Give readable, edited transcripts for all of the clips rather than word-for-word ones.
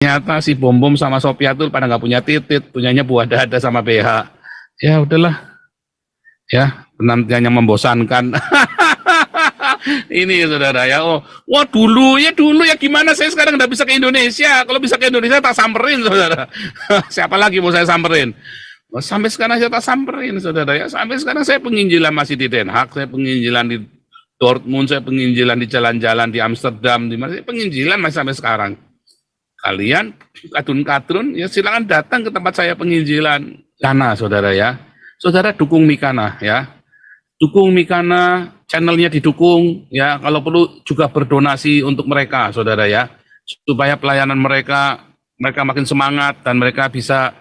ternyata si Bom Bom sama Sophia tuh pada nggak punya titit, punyanya buah dada sama BH. Ya udahlah, ya penantiannya membosankan. Ini saudara ya, oh, wah dulu ya gimana saya sekarang nggak bisa ke Indonesia. Kalau bisa ke Indonesia tak samperin saudara. Siapa lagi mau saya samperin? Sampai sekarang saya tak samperin saudara ya. Sampai sekarang saya penginjilan masih di Den Haag, saya penginjilan di Dortmund, saya penginjilan di jalan-jalan di Amsterdam, di mana saya penginjilan masih sampai sekarang. Kalian kadun-kadrun ya silakan datang ke tempat saya penginjilan. Karena saudara ya, saudara dukung Mikana ya, dukung Mikana, channelnya didukung ya, kalau perlu juga berdonasi untuk mereka saudara ya, supaya pelayanan mereka makin semangat dan mereka bisa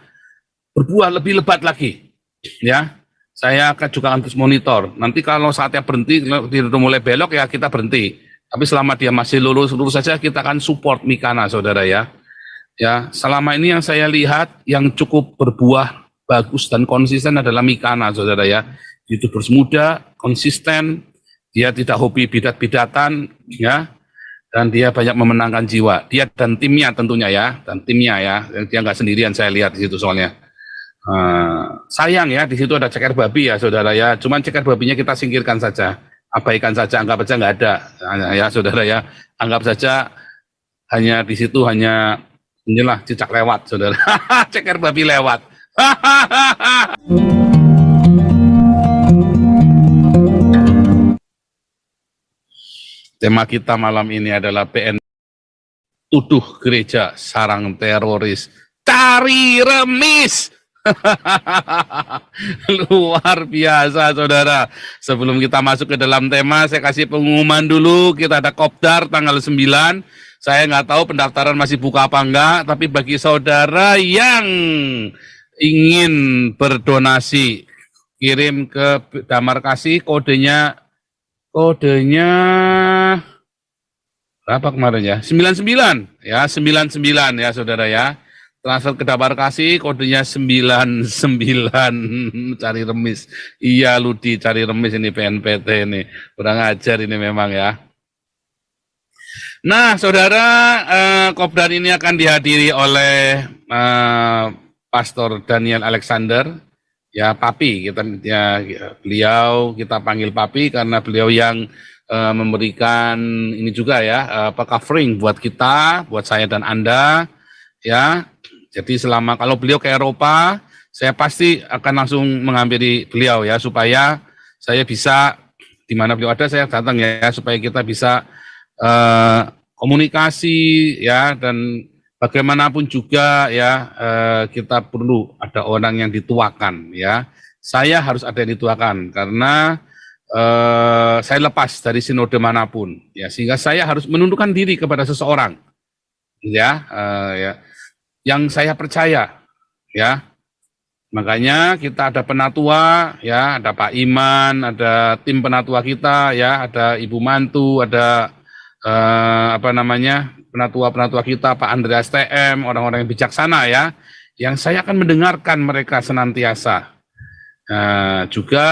berbuah lebih lebat lagi ya. Saya juga akan terus monitor, nanti kalau saatnya berhenti, udah mulai belok ya kita berhenti. Tapi selama dia masih lurus saja, kita akan support Mikana, saudara ya. Ya, selama ini yang saya lihat yang cukup berbuah bagus dan konsisten adalah Mikana, saudara ya. YouTubers muda, konsisten, dia tidak hobi bidat-bidatan, ya, dan dia banyak memenangkan jiwa. Dia dan timnya tentunya ya, dia nggak sendirian saya lihat di situ soalnya. Sayang ya, di situ ada ceker babi ya, saudara ya. Cuman ceker babinya kita singkirkan saja. Abaikan saja, anggap saja nggak ada ya saudara ya, anggap saja hanya di situ hanya inilah cicak lewat saudara. Ceker babi lewat. Tema kita malam ini adalah PN tuduh gereja sarang teroris, cari remis. Luar biasa saudara. Sebelum kita masuk ke dalam tema, saya kasih pengumuman dulu. Kita ada kopdar tanggal 9. Saya nggak tahu pendaftaran masih buka apa enggak, tapi bagi saudara yang ingin berdonasi, kirim ke Damar Kasih, kodenya berapa kemarin ya? 99 ya, 99 ya saudara ya. Transfer ke Damar Kasih, kodenya 99, cari remis. Iya Ludi, cari remis ini PNPT ini. Kurang ajar ini memang ya. Nah saudara, kopdar ini akan dihadiri oleh Pastor Daniel Alexander, ya Papi, beliau kita panggil Papi karena beliau yang memberikan ini juga ya, covering buat kita, buat saya dan Anda, ya. Jadi selama kalau beliau ke Eropa, saya pasti akan langsung menghampiri beliau ya, supaya saya bisa di mana beliau ada saya datang ya, supaya kita bisa komunikasi ya, dan bagaimanapun juga ya kita perlu ada orang yang dituakan ya. Saya harus ada yang dituakan karena saya lepas dari sinode manapun ya, sehingga saya harus menundukkan diri kepada seseorang ya, yang saya percaya ya. Makanya kita ada penatua ya, ada Pak Iman, ada tim penatua kita ya, ada Ibu Mantu, ada penatua kita Pak Andreas TM, orang-orang yang bijaksana ya, yang saya akan mendengarkan mereka senantiasa. Juga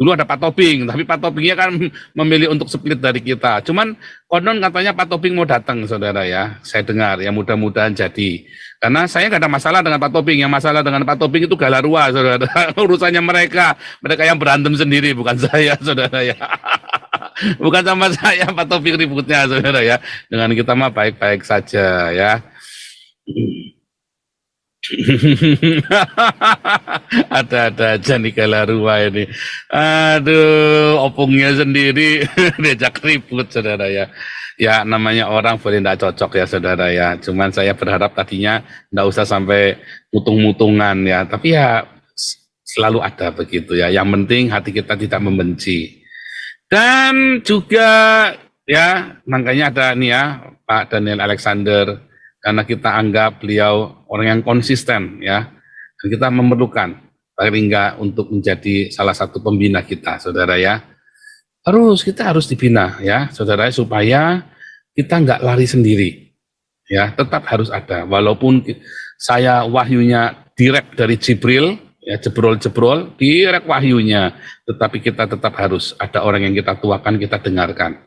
dulu ada Pak Tobing, tapi Pak Tobingnya kan memilih untuk split dari kita. Cuman konon katanya Pak Tobing mau datang, saudara ya. Saya dengar, ya mudah-mudahan jadi. Karena saya nggak ada masalah dengan Pak Tobing. Yang masalah dengan Pak Tobing itu galarua, saudara. Urusannya mereka yang berantem sendiri, bukan saya, saudara ya. Bukan sama saya Pak Tobing ributnya, saudara ya. Dengan kita mah baik-baik saja ya. Ada aja nih Galarua ini. Aduh, opungnya sendiri diajak ribut, saudara ya. Ya namanya orang boleh tidak cocok ya, saudara ya. Cuman saya berharap tadinya tidak usah sampai mutung-mutungan ya. Tapi ya selalu ada begitu ya. Yang penting hati kita tidak membenci. Dan juga ya makanya ada nih ya Pak Daniel Alexander. Karena kita anggap beliau orang yang konsisten ya, dan kita memerlukan paling enggak untuk menjadi salah satu pembina kita, saudara ya. Kita harus dibina ya, saudara, supaya kita enggak lari sendiri ya, tetap harus ada. Walaupun saya wahyunya direct dari Jibril ya, jebrol direct wahyunya, tetapi kita tetap harus ada orang yang kita tuakan, kita dengarkan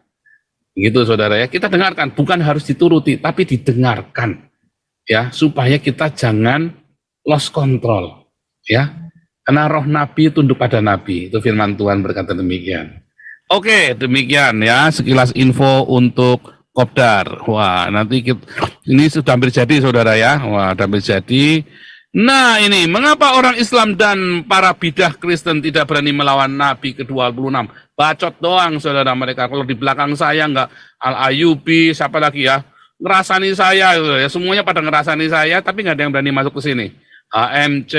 Gitu saudara ya, kita dengarkan, bukan harus dituruti, tapi didengarkan ya, supaya kita jangan lost control ya. Karena roh nabi tunduk pada nabi, itu firman Tuhan berkata demikian. Oke, demikian ya sekilas info untuk Kopdar. Wah, nanti ini sudah hampir jadi saudara ya. Wah, sudah hampir jadi. Nah ini, mengapa orang Islam dan para bidah Kristen tidak berani melawan Nabi ke-26? Bacot doang saudara mereka. Kalau di belakang saya nggak Al-Ayubi, siapa lagi ya, ngerasani saya, ya semuanya pada ngerasani saya, tapi nggak ada yang berani masuk ke sini. HMC,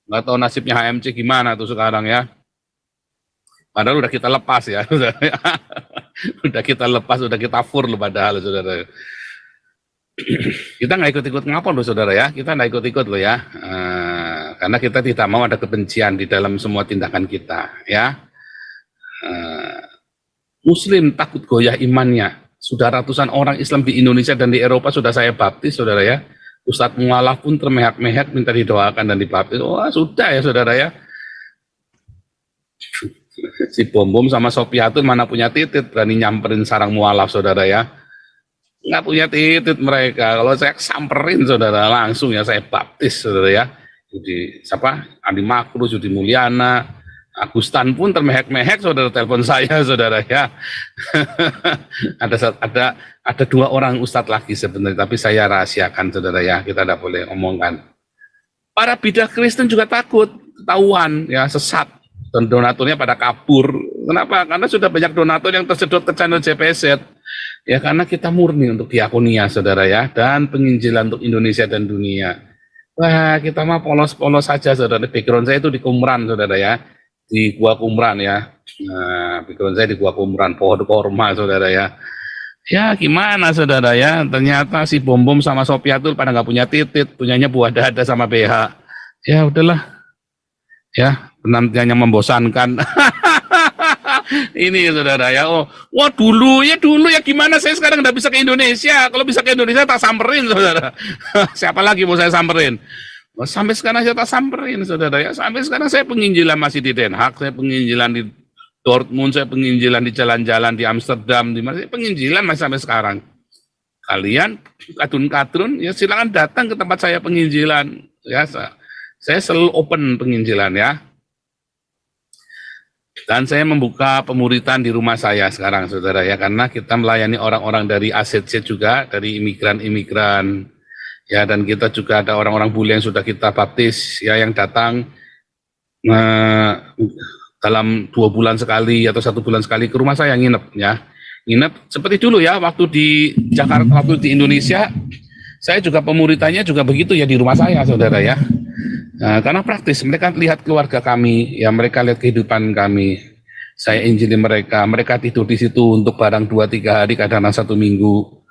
nggak tahu nasibnya HMC gimana tuh sekarang ya. Padahal udah kita lepas ya, udah kita lepas, udah kita fur loh padahal saudara. Kita nggak ikut-ikut ngapor loh saudara ya, kita nggak ikut-ikut loh ya, karena kita tidak mau ada kebencian di dalam semua tindakan kita ya. Muslim takut goyah imannya, sudah ratusan orang Islam di Indonesia dan di Eropa sudah saya baptis saudara ya. Ustadz Mualaf pun termehak-mehak minta didoakan dan dibaptis. Wah sudah ya saudara ya. Si Bom sama Sopiatun mana punya titit berani nyamperin sarang mualaf saudara ya, nggak punya titit mereka. Kalau saya samperin saudara langsung ya saya baptis saudara ya. Jadi siapa, Andi Makru, Judi Mulyana, Agustan pun termehek-mehek saudara telepon saya saudara ya. ada 2 orang ustadz lagi sebenarnya, tapi saya rahasiakan saudara ya, kita tidak boleh omongkan. Para bidah Kristen juga takut ketahuan ya, sesat. Dan donaturnya pada kabur. Kenapa? Karena sudah banyak donatur yang tersedot ke channel JPZ. Ya karena kita murni untuk diakonia saudara ya, dan penginjilan untuk Indonesia dan dunia. Wah kita mah polos-polos saja saudara. Background saya itu di Qumran saudara ya, di Gua Qumran ya. Nah, background saya di Gua Qumran, pohon korma saudara ya. Ya gimana saudara ya, ternyata si Bom sama Sopiatul pada nggak punya titit, punyanya buah dada sama BH. Ya udahlah ya, penantiannya membosankan. Ini saudara ya, wah dulu ya gimana, saya sekarang nggak bisa ke Indonesia. Kalau bisa ke Indonesia tak samperin saudara. Siapa lagi mau saya samperin? Sampai sekarang saya tak samperin saudara ya. Sampai sekarang saya penginjilan masih di Den Haag, saya penginjilan di Dortmund, saya penginjilan di jalan-jalan di Amsterdam, di mana saya penginjilan masih sampai sekarang. Kalian kadun-kadun ya silakan datang ke tempat saya penginjilan ya. Saya selalu open penginjilan ya. Dan saya membuka pemuritan di rumah saya sekarang saudara ya, karena kita melayani orang-orang dari AZC juga, dari imigran-imigran ya, dan kita juga ada orang-orang bule yang sudah kita baptis ya, yang datang dalam 2 bulan sekali atau 1 bulan sekali ke rumah saya nginep ya. Nginep seperti dulu ya, waktu di Jakarta, waktu di Indonesia, saya juga pemuritannya juga begitu ya, di rumah saya saudara ya. Nah, karena praktis, mereka lihat keluarga kami, ya mereka lihat kehidupan kami. Saya injili mereka, mereka tidur di situ untuk barang 2-3 hari, kadang 1 minggu.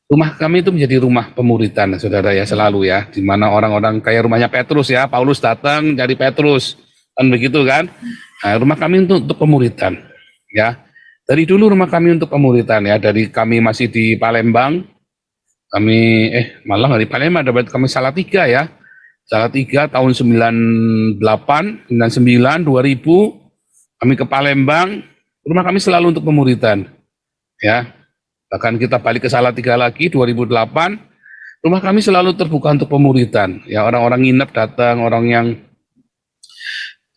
Rumah kami itu menjadi rumah pemuritan, saudara ya, selalu ya. Di mana orang-orang kayak rumahnya Petrus ya, Paulus datang dari Petrus, kan begitu kan? Nah, rumah kami untuk pemuritan, ya. Dari dulu rumah kami untuk pemuritan ya, dari kami masih di Palembang, kami malah nggak di Palembang, dapat kami Salatiga ya. Salatiga tahun 98, 99, 2000 kami ke Palembang, rumah kami selalu untuk pemuritan ya. Bahkan kita balik ke Salatiga lagi 2008, rumah kami selalu terbuka untuk pemuritan ya. Orang-orang nginep datang, orang yang,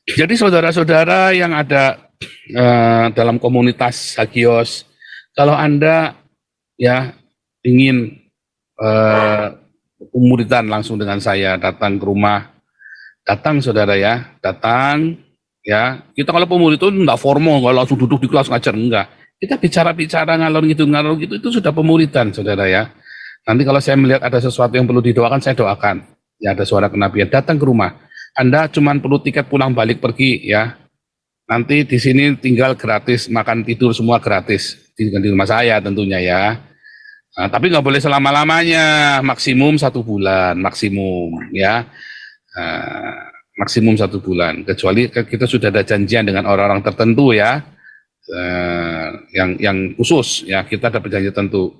jadi saudara-saudara yang ada dalam komunitas Hagios, kalau Anda ya ingin pemuritan langsung dengan saya, datang ke rumah, datang saudara ya, datang ya. Kita kalau pemuritan itu enggak formal, kalau langsung duduk di kelas ngajar, enggak. Kita bicara-bicara ngalor gitu, itu sudah pemuritan saudara ya. Nanti kalau saya melihat ada sesuatu yang perlu didoakan, saya doakan. Ya ada suara kenabian, datang ke rumah. Anda cuma perlu tiket pulang balik pergi ya. Nanti di sini tinggal gratis, makan tidur semua gratis di rumah saya tentunya ya. Nah, tapi nggak boleh selama-lamanya, maksimum 1 bulan, maksimum ya, maksimum 1 bulan. Kecuali kita sudah ada janjian dengan orang-orang tertentu ya, yang khusus ya, kita ada perjanjian tertentu.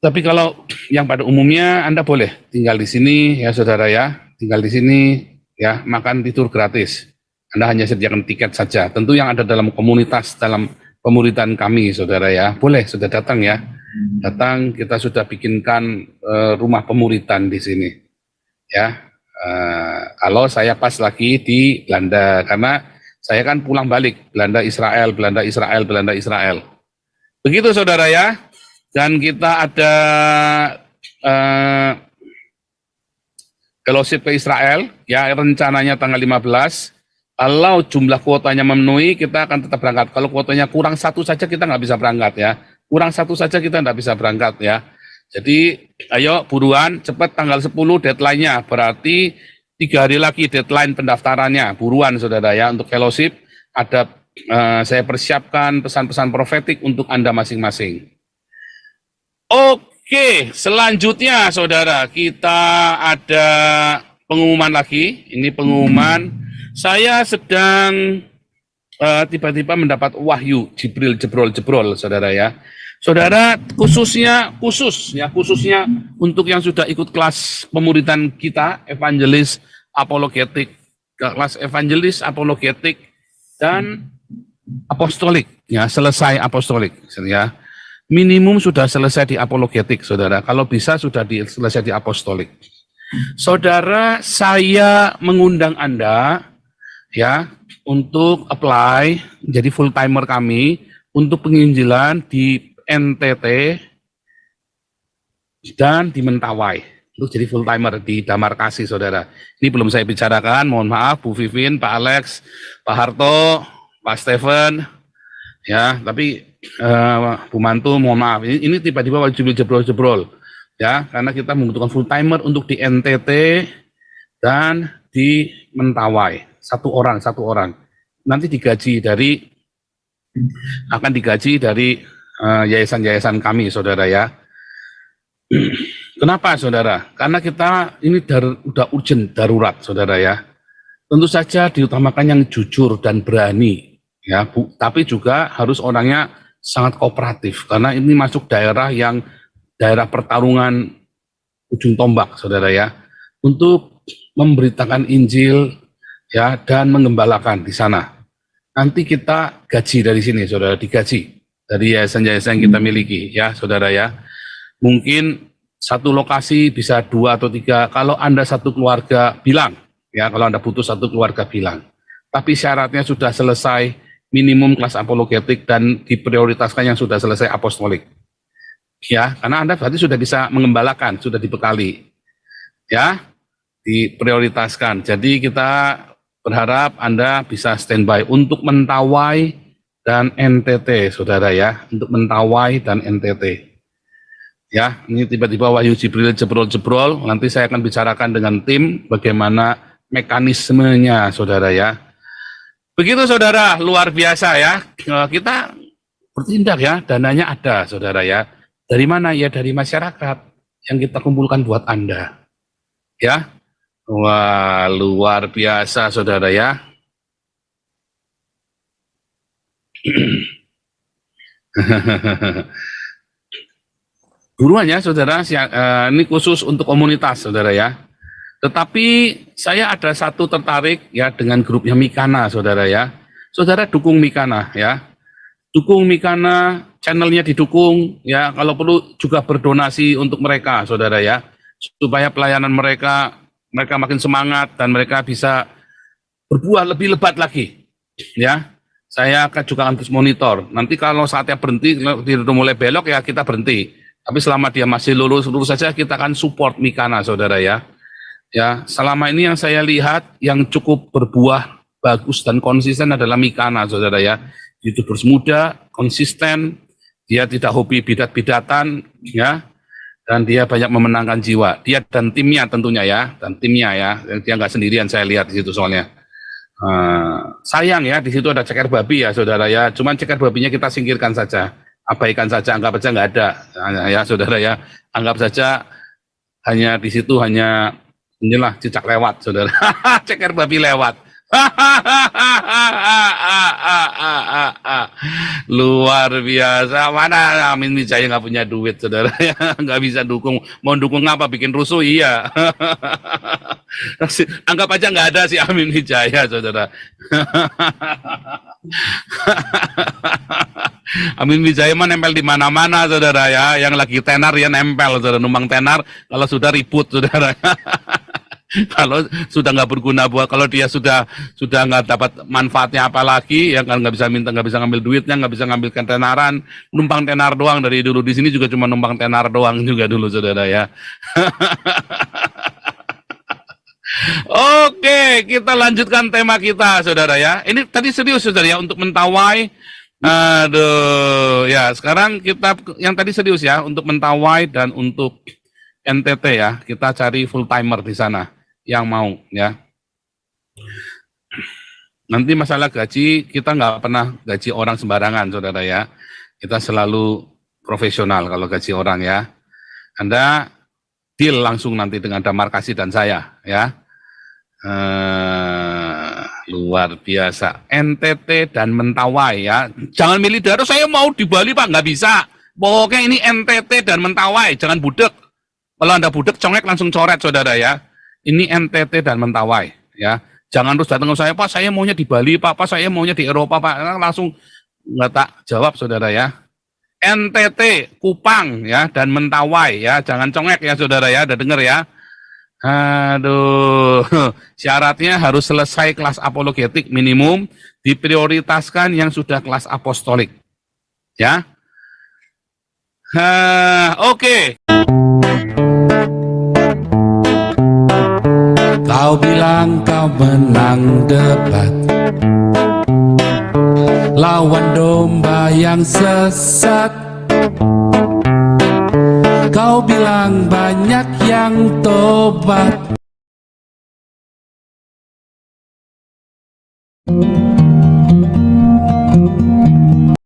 Tapi kalau yang pada umumnya Anda boleh tinggal di sini ya saudara ya, tinggal di sini ya, makan tidur gratis. Anda hanya sediakan tiket saja. Tentu yang ada dalam komunitas, dalam pemuritan kami, saudara ya. Boleh, sudah datang ya. Datang, kita sudah bikinkan rumah pemuritan di sini. Ya, kalau saya pas lagi di Belanda, karena saya kan pulang balik, Belanda Israel, Belanda Israel, Belanda Israel. Begitu saudara ya. Dan kita ada fellowship ke Israel, ya rencananya tanggal 15. Kalau jumlah kuotanya memenuhi, kita akan tetap berangkat. Kalau kuotanya kurang satu saja, kita nggak bisa berangkat ya. Kurang satu saja kita nggak bisa berangkat ya. Jadi, ayo buruan, cepat tanggal 10 deadline-nya. Berarti 3 hari lagi deadline pendaftarannya. Buruan saudara ya, untuk fellowship. Ada saya persiapkan pesan-pesan profetik untuk Anda masing-masing. Oke, selanjutnya saudara, kita ada pengumuman lagi. Ini pengumuman. Saya sedang tiba-tiba mendapat wahyu Jibril jebrol saudara ya. Saudara, khususnya untuk yang sudah ikut kelas pemuritan kita, evangelis apologetik, kelas evangelis apologetik dan apostolik ya, selesai apostolik ya. Minimum sudah selesai di apologetik saudara. Kalau bisa sudah selesai di apostolik. Saudara, saya mengundang Anda ya untuk apply jadi full timer kami untuk penginjilan di NTT dan di Mentawai untuk jadi full timer di Damarkasi saudara. Ini belum saya bicarakan, mohon maaf Bu Vivin, Pak Alex, Pak Harto, Pak Steven ya, tapi Bu Mantu mohon maaf, ini tiba-tiba wajib jebrol ya, karena kita membutuhkan full timer untuk di NTT dan di Mentawai. Satu orang nanti akan digaji dari yayasan-yayasan kami saudara ya. Kenapa saudara? Karena kita ini udah urgent, darurat saudara ya. Tentu saja diutamakan yang jujur dan berani ya Bu, tapi juga harus orangnya sangat kooperatif karena ini masuk daerah pertarungan ujung tombak saudara ya, untuk memberitakan Injil ya dan mengembalakan di sana. Nanti kita gaji dari sini saudara, digaji dari yayasan-yayasan yang kita miliki ya saudara ya. Mungkin satu lokasi bisa 2 atau 3, kalau Anda satu keluarga bilang ya, kalau Anda butuh satu keluarga bilang. Tapi syaratnya sudah selesai minimum kelas apologetik dan diprioritaskan yang sudah selesai apostolik. Ya, karena Anda berarti sudah bisa mengembalakan, sudah dibekali. Ya, diprioritaskan. Jadi kita berharap Anda bisa standby untuk Mentawai dan NTT, saudara ya, untuk Mentawai dan NTT. Ya, ini tiba-tiba wahyu Jibril jebrol, nanti saya akan bicarakan dengan tim bagaimana mekanismenya, saudara ya. Begitu saudara, luar biasa ya, kita bertindak ya, dananya ada, saudara ya. Dari mana? Ya dari masyarakat yang kita kumpulkan buat Anda. Ya, wah, luar biasa saudara ya. Buruan ya saudara, ini khusus untuk komunitas saudara ya. Tetapi saya ada satu tertarik ya dengan grupnya Mikana saudara ya. Saudara dukung Mikana ya. Dukung Mikana, channelnya didukung ya, kalau perlu juga berdonasi untuk mereka saudara ya. Supaya pelayanan mereka makin semangat dan mereka bisa berbuah lebih lebat lagi ya. Saya juga akan terus monitor, nanti kalau saatnya berhenti, udah mulai belok ya kita berhenti, tapi selama dia masih lurus saja kita akan support Mikana saudara ya. Ya, selama ini yang saya lihat yang cukup berbuah bagus dan konsisten adalah Mikana saudara ya. YouTubers muda, konsisten, dia tidak hobi bidat-bidatan ya. Dan dia banyak memenangkan jiwa. Dia dan timnya tentunya ya, Dia nggak sendirian, saya lihat di situ soalnya. Sayang ya, di situ ada ceker babi ya, saudara ya. Cuman ceker babinya kita singkirkan saja, abaikan saja, anggap saja nggak ada, ya saudara ya. Anggap saja hanya di situ hanya inilah cicak lewat, saudara. Ceker babi lewat. Luar biasa. Mana Amin Wijaya nggak punya duit saudara ya, nggak bisa dukung. Mau dukung apa, bikin rusuh? Iya. Anggap aja nggak ada si Amin Wijaya, saudara. Amin Wijaya mah nempel di mana-mana, saudara ya. Yang lagi tenar ya nempel, saudara. Numpang tenar, kalau sudah ribut, saudara. Kalau sudah nggak berguna buat, kalau dia sudah nggak dapat manfaatnya apa lagi, ya kan nggak bisa minta, nggak bisa ngambil duitnya, nggak bisa ngambilkan tenaran, numpang tenar doang dari dulu. Di sini juga cuma numpang tenar doang juga dulu, saudara ya. Oke, kita lanjutkan tema kita, saudara ya. Ini tadi serius, saudara ya, untuk Mentawai. Aduh, ya sekarang kita yang tadi serius ya, untuk Mentawai dan untuk NTT ya, kita cari full timer di sana yang mau ya. Nanti masalah gaji, kita nggak pernah gaji orang sembarangan, saudara ya. Kita selalu profesional kalau gaji orang ya. Anda deal langsung nanti dengan Damar Kasih dan saya ya. Luar biasa. NTT dan Mentawai ya. Jangan milih daerah, saya mau di Bali Pak, nggak bisa. Pokoknya ini NTT dan Mentawai, jangan budek. Kalau Anda budek, congek langsung coret, saudara ya. Ini NTT dan Mentawai, ya. Jangan terus datang ke saya, Pak, saya maunya di Bali, Pak, saya maunya di Eropa, Pak. Langsung nggak tak jawab, saudara ya. NTT, Kupang, ya, dan Mentawai, ya. Jangan congek ya, saudara ya. Udah denger ya. Aduh, syaratnya harus selesai kelas apologetik minimum, diprioritaskan yang sudah kelas apostolik, ya. Oke. Kau bilang kau menang debat, lawan domba yang sesat. Kau bilang banyak yang tobat.